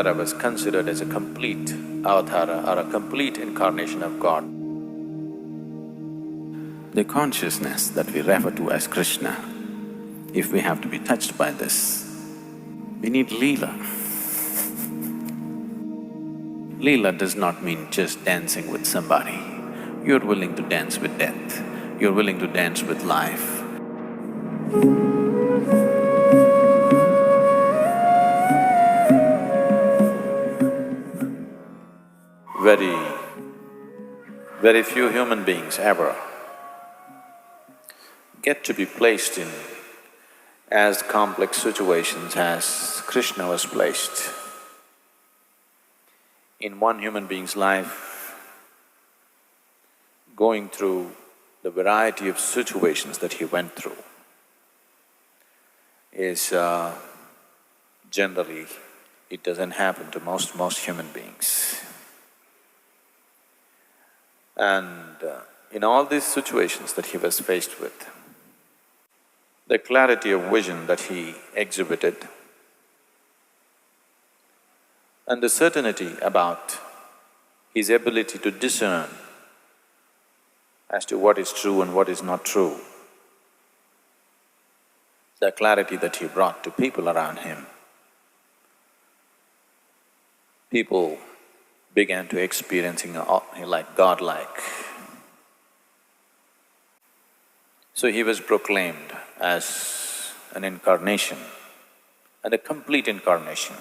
Avatara was considered as a complete avatara or a complete incarnation of God. The consciousness that we refer to as Krishna, if we have to be touched by this, we need Leela. Leela does not mean just dancing with somebody. You're willing to dance with death, you're willing to dance with life. Very few human beings ever get to be placed in as complex situations as Krishna was placed. In one human being's life, going through the variety of situations that he went through is generally, it doesn't happen to most human beings. And in all these situations that he was faced with, the clarity of vision that he exhibited and the certainty about his ability to discern as to what is true and what is not true, the clarity that he brought to people around him, people began to experiencing like godlike. So he was proclaimed as an incarnation and a complete incarnation.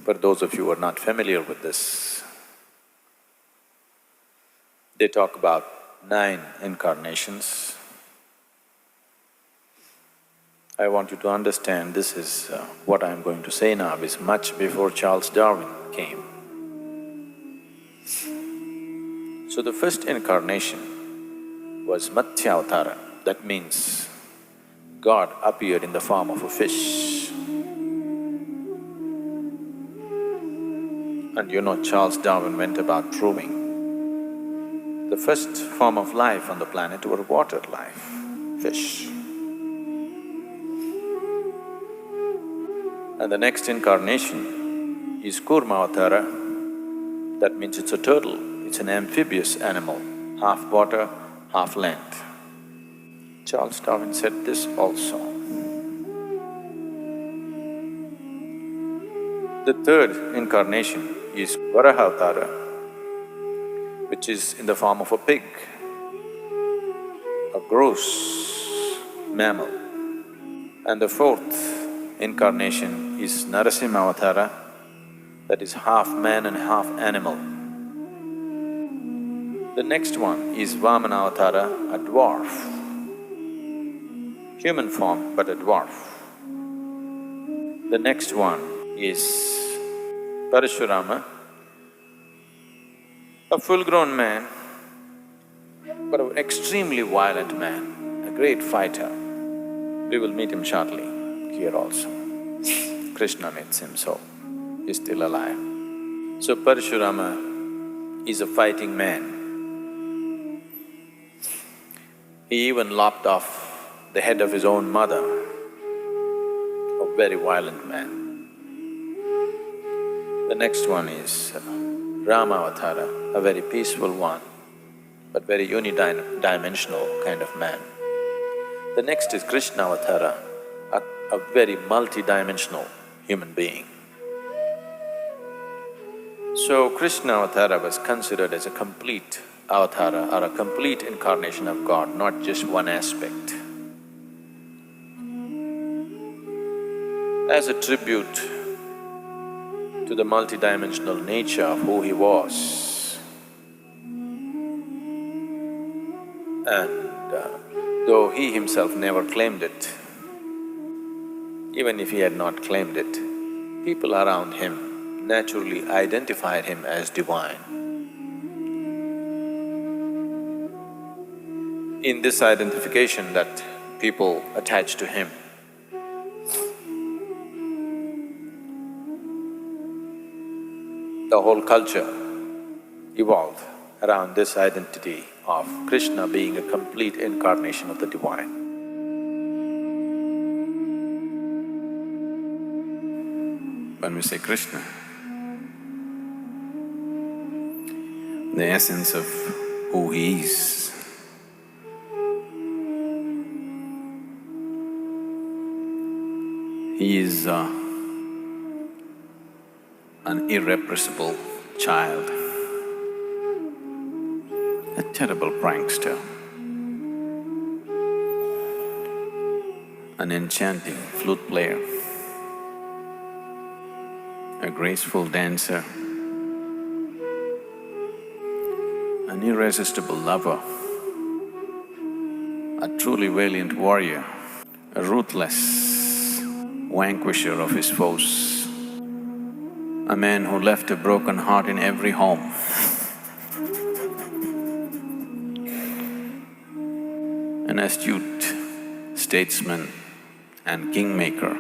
For those of you who are not familiar with this, they talk about 9 incarnations. I want you to understand this is… what I'm going to say now is much before Charles Darwin came. So the first incarnation was Matsyavatara, that means God appeared in the form of a fish. And you know, Charles Darwin went about proving the first form of life on the planet were water life, fish. And the next incarnation is Kurmavatara, that means it's a turtle, it's an amphibious animal, half water, half land. Charles Darwin said this also. The third incarnation is Varahavatara, which is in the form of a pig, a gross mammal. And the fourth incarnation is Narasimhavatara, that is half man and half animal. The next one is Vamanavatara, a dwarf, human form but a dwarf. The next one is Parashurama, a full-grown man but an extremely violent man, a great fighter. We will meet him shortly here also. Krishna meets him, so he's still alive. So Parashurama is a fighting man. He even lopped off the head of his own mother, a very violent man. The next one is Ramavatara, a very peaceful one, but very unidimensional kind of man. The next is Krishnavatara, a very multi-dimensional human being. So Krishnavatara was considered as a complete avatara or a complete incarnation of God, not just one aspect. As a tribute to the multidimensional nature of who he was. And though he himself never claimed it, even if he had not claimed it, people around him naturally identified him as divine. In this identification that people attached to him, the whole culture evolved around this identity of Krishna being a complete incarnation of the divine. When we say Krishna, the essence of who he is, he is an irrepressible child, a terrible prankster, an enchanting flute player, a graceful dancer, an irresistible lover, a truly valiant warrior, a ruthless vanquisher of his foes, a man who left a broken heart in every home, an astute statesman and kingmaker,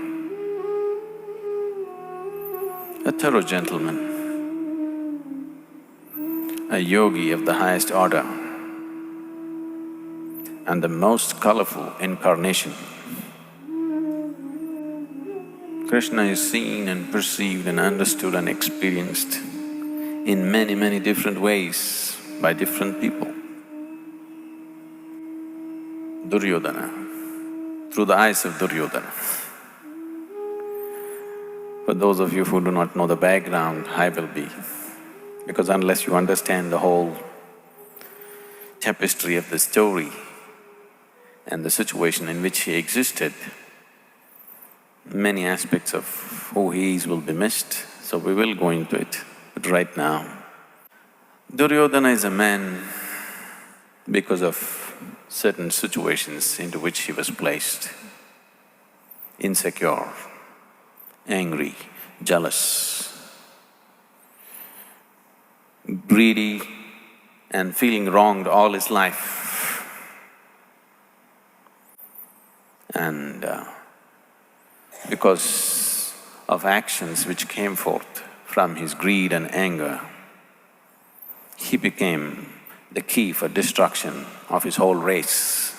a thorough gentleman, a yogi of the highest order, and the most colorful incarnation. Krishna is seen and perceived and understood and experienced in many, many different ways by different people. Duryodhana, through the eyes of Duryodhana. For those of you who do not know the background, I will be, because unless you understand the whole tapestry of the story and the situation in which he existed, many aspects of who he is will be missed, so we will go into it. But right now, Duryodhana is a man because of certain situations into which he was placed. Insecure, angry, jealous, greedy and feeling wronged all his life. And because of actions which came forth from his greed and anger, he became the key for destruction of his whole race.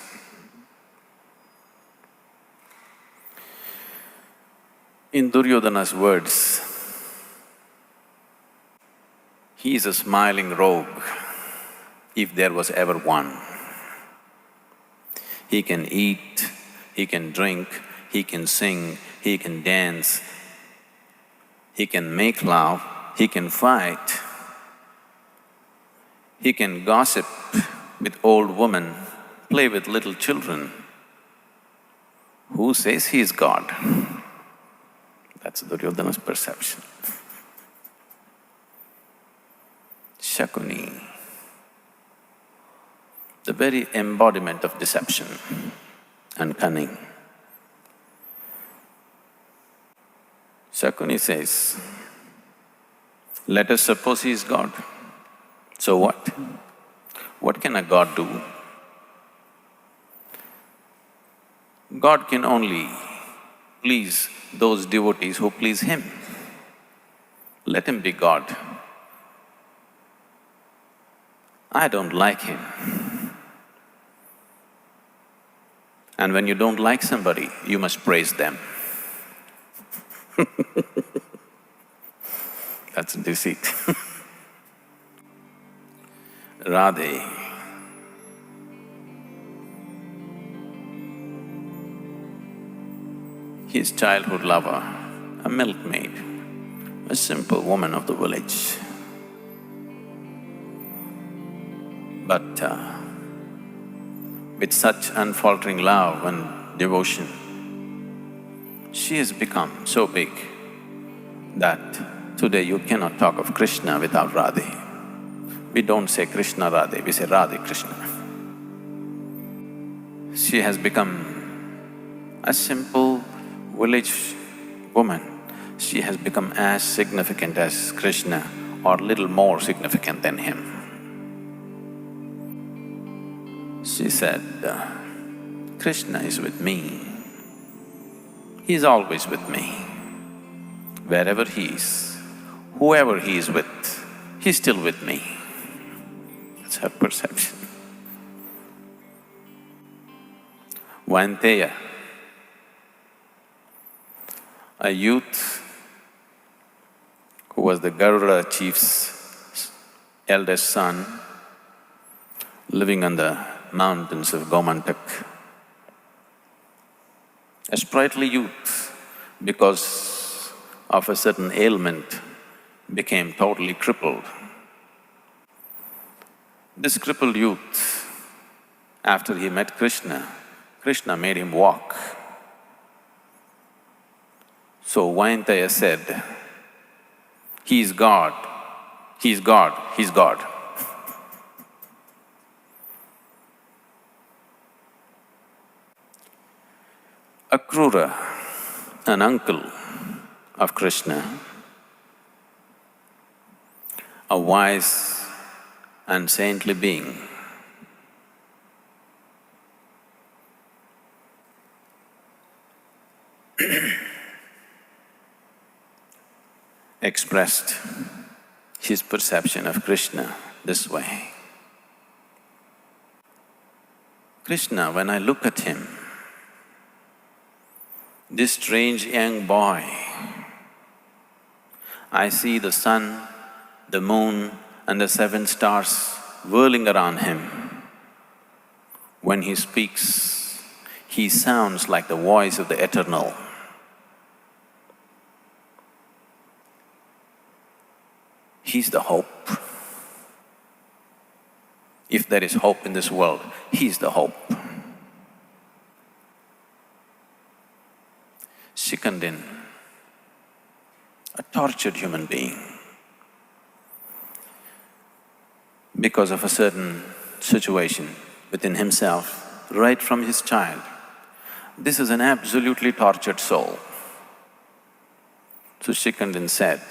In Duryodhana's words, he is a smiling rogue, if there was ever one. He can eat, he can drink, he can sing, he can dance, he can make love, he can fight, he can gossip with old women, play with little children. Who says he is God? That's Duryodhana's perception. Shakuni, the very embodiment of deception and cunning. Shakuni says, let us suppose he is God. So what? What can a God do? God can only please those devotees who please him. Let him be God. I don't like him. And when you don't like somebody, you must praise them. That's deceit. Radhe, his childhood lover, a milkmaid, a simple woman of the village. But with such unfaltering love and devotion, she has become so big that today you cannot talk of Krishna without Radhe. We don't say Krishna Radhe, we say Radhe Krishna. She has become a simple village woman. She has become as significant as Krishna or little more significant than him. She said, Krishna is with me. He is always with me. Wherever he is, whoever he is with, he's still with me. That's her perception. Vainteya, a youth who was the Garuda chief's eldest son, living on the mountains of Gomantak. A sprightly youth, because of a certain ailment, became totally crippled. This crippled youth, after he met Krishna, Krishna made him walk. So Vaintaya said, "He is God, he is God, he is God." Akrura, an uncle of Krishna, a wise and saintly being, expressed his perception of Krishna this way. Krishna, when I look at him, this strange young boy, I see the sun, the moon and the 7 stars whirling around him. When he speaks, he sounds like the voice of the Eternal. He's the hope. If there is hope in this world, he's the hope. Sikandin, a tortured human being, because of a certain situation within himself, right from his child. This is an absolutely tortured soul. So Sikandin said,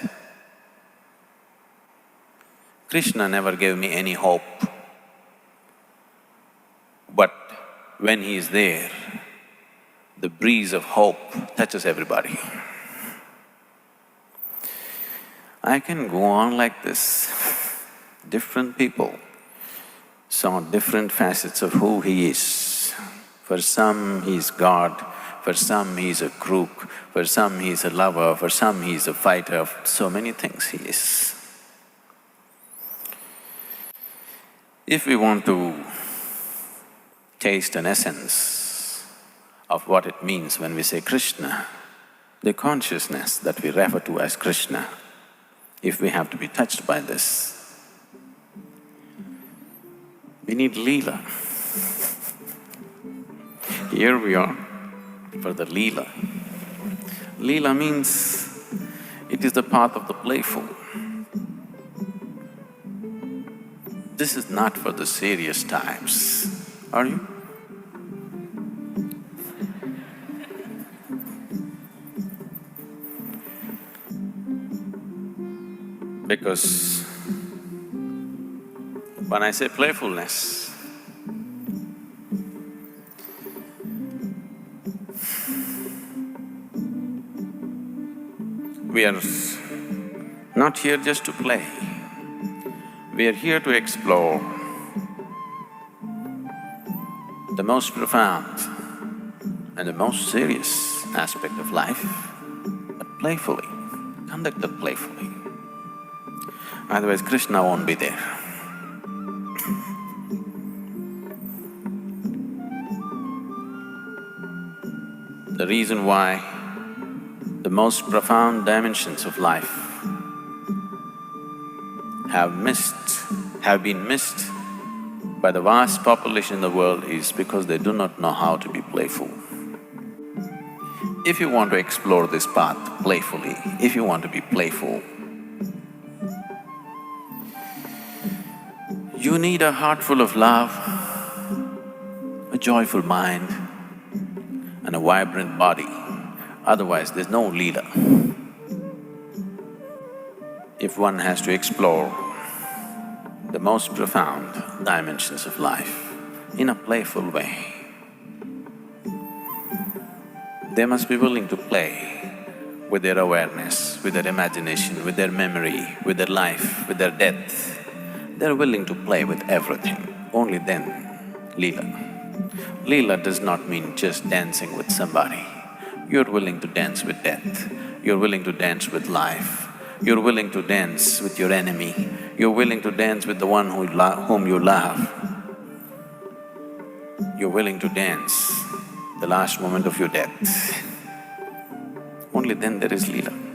"Krishna never gave me any hope, but when he is there, the breeze of hope touches everybody." I can go on like this. Different people saw different facets of who he is. For some, he's God, for some, he's a crook, for some, he's a lover, for some, he's a fighter, so many things he is. If we want to taste an essence of what it means when we say Krishna, the consciousness that we refer to as Krishna, if we have to be touched by this, we need Leela. Here we are for the Leela. Leela means it is the path of the playful. This is not for the serious types, are you? Because when I say playfulness, we are not here just to play. We are here to explore the most profound and the most serious aspect of life, but playfully, conducted playfully. Otherwise, Krishna won't be there. The reason why the most profound dimensions of life have been missed by the vast population in the world is because they do not know how to be playful. If you want to explore this path playfully, if you want to be playful, you need a heart full of love, a joyful mind and a vibrant body. Otherwise, there's no Leela. If one has to explore the most profound dimensions of life in a playful way, they must be willing to play with their awareness, with their imagination, with their memory, with their life, with their death. They're willing to play with everything, only then Leela. Leela does not mean just dancing with somebody. You're willing to dance with death, you're willing to dance with life, You're willing to dance with your enemy. You're willing to dance with the one whom you love. You're willing to dance the last moment of your death. Only then there is Leela.